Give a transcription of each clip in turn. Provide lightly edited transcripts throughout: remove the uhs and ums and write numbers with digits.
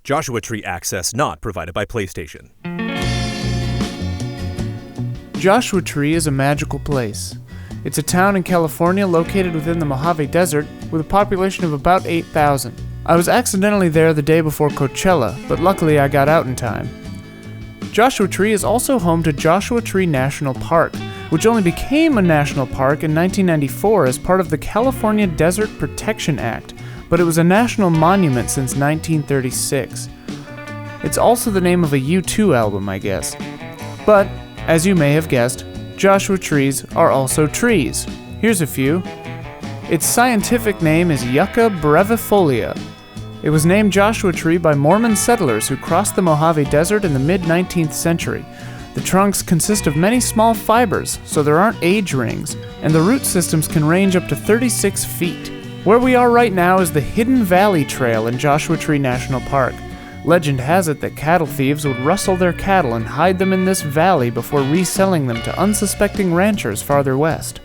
Joshua Tree access not provided by PlayStation. Joshua Tree is a magical place. It's a town in California located within the Mojave Desert with a population of about 8,000. I was accidentally there the day before Coachella, but luckily I got out in time. Joshua Tree is also home to Joshua Tree National Park, which only became a national park in 1994 as part of the California Desert Protection Act, but it was a national monument since 1936. It's also the name of a U2 album, I guess. But, as you may have guessed, Joshua trees are also trees. Here's a few. Its scientific name is Yucca brevifolia. It was named Joshua Tree by Mormon settlers who crossed the Mojave Desert in the mid-19th century. The trunks consist of many small fibers, so there aren't age rings, and the root systems can range up to 36 feet. Where we are right now is the Hidden Valley Trail in Joshua Tree National Park. Legend has it that cattle thieves would rustle their cattle and hide them in this valley before reselling them to unsuspecting ranchers farther west.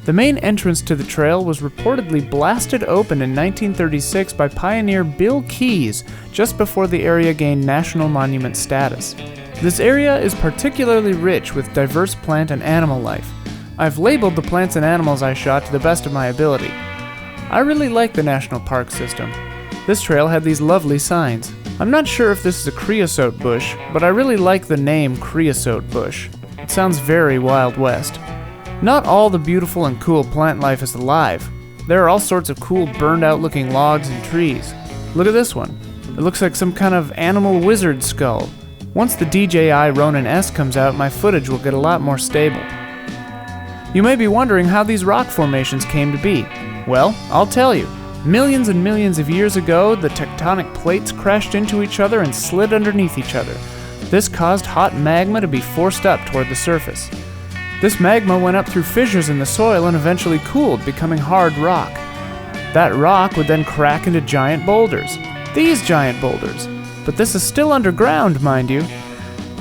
The main entrance to the trail was reportedly blasted open in 1936 by pioneer Bill Keyes just before the area gained national monument status. This area is particularly rich with diverse plant and animal life. I've labeled the plants and animals I shot to the best of my ability. I really like the national park system. This trail had these lovely signs. I'm not sure if this is a creosote bush, but I really like the name creosote bush. It sounds very Wild West. Not all the beautiful and cool plant life is alive. There are all sorts of cool burned out looking logs and trees. Look at this one. It looks like some kind of animal wizard skull. Once the DJI Ronin S comes out, my footage will get a lot more stable. You may be wondering how these rock formations came to be. Well, I'll tell you. Millions and millions of years ago, the tectonic plates crashed into each other and slid underneath each other. This caused hot magma to be forced up toward the surface. This magma went up through fissures in the soil and eventually cooled, becoming hard rock. That rock would then crack into giant boulders. These giant boulders. But this is still underground, mind you.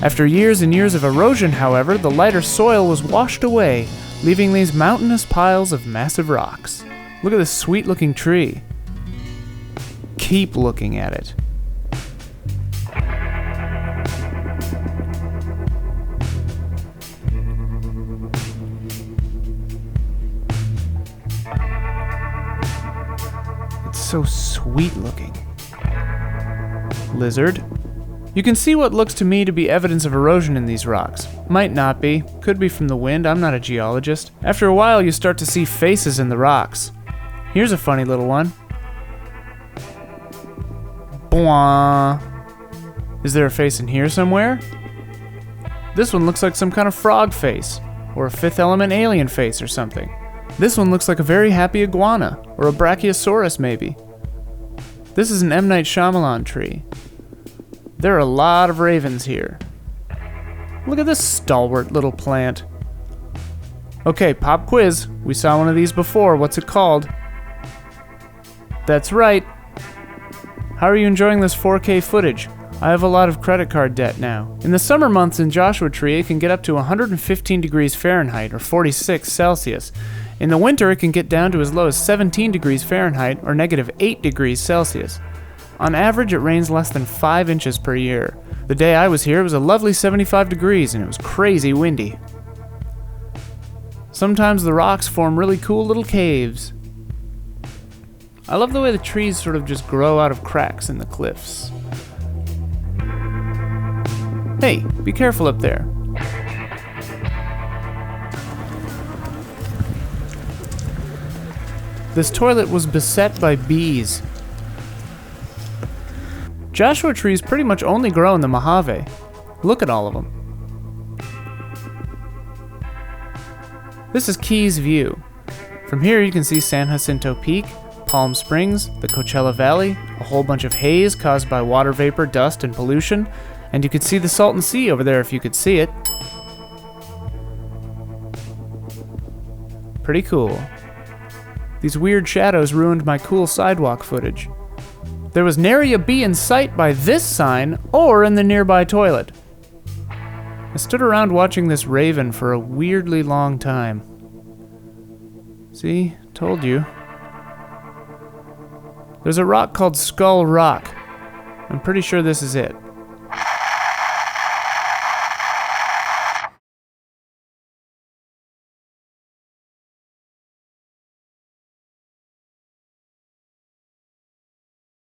After years and years of erosion, however, the lighter soil was washed away, leaving these mountainous piles of massive rocks. Look at this sweet-looking tree. Keep looking at it. It's so sweet-looking. Lizard. You can see what looks to me to be evidence of erosion in these rocks. Might not be. Could be from the wind. I'm not a geologist. After a while, you start to see faces in the rocks. Here's a funny little one. Bwah. Is there a face in here somewhere? This one looks like some kind of frog face, or a Fifth Element alien face or something. This one looks like a very happy iguana, or a brachiosaurus maybe. This is an M. Night Shyamalan tree. There are a lot of ravens here. Look at this stalwart little plant. Okay, pop quiz. We saw one of these before. What's it called? That's right. How are you enjoying this 4K footage? I have a lot of credit card debt now. In the summer months in Joshua Tree, it can get up to 115 degrees Fahrenheit or 46 Celsius. In the winter, it can get down to as low as 17 degrees Fahrenheit or negative 8 degrees Celsius. On average, it rains less than 5 inches per year. The day I was here, it was a lovely 75 degrees and it was crazy windy. Sometimes the rocks form really cool little caves. I love the way the trees sort of just grow out of cracks in the cliffs. Hey, be careful up there. This toilet was beset by bees. Joshua trees pretty much only grow in the Mojave. Look at all of them. This is Keyes View. From here you can see San Jacinto Peak, Palm Springs, the Coachella Valley, a whole bunch of haze caused by water vapor, dust, and pollution, and you could see the Salton Sea over there if you could see it. Pretty cool. These weird shadows ruined my cool sidewalk footage. There was nary a bee in sight by this sign or in the nearby toilet. I stood around watching this raven for a weirdly long time. See? Told you. There's a rock called Skull Rock. I'm pretty sure this is it.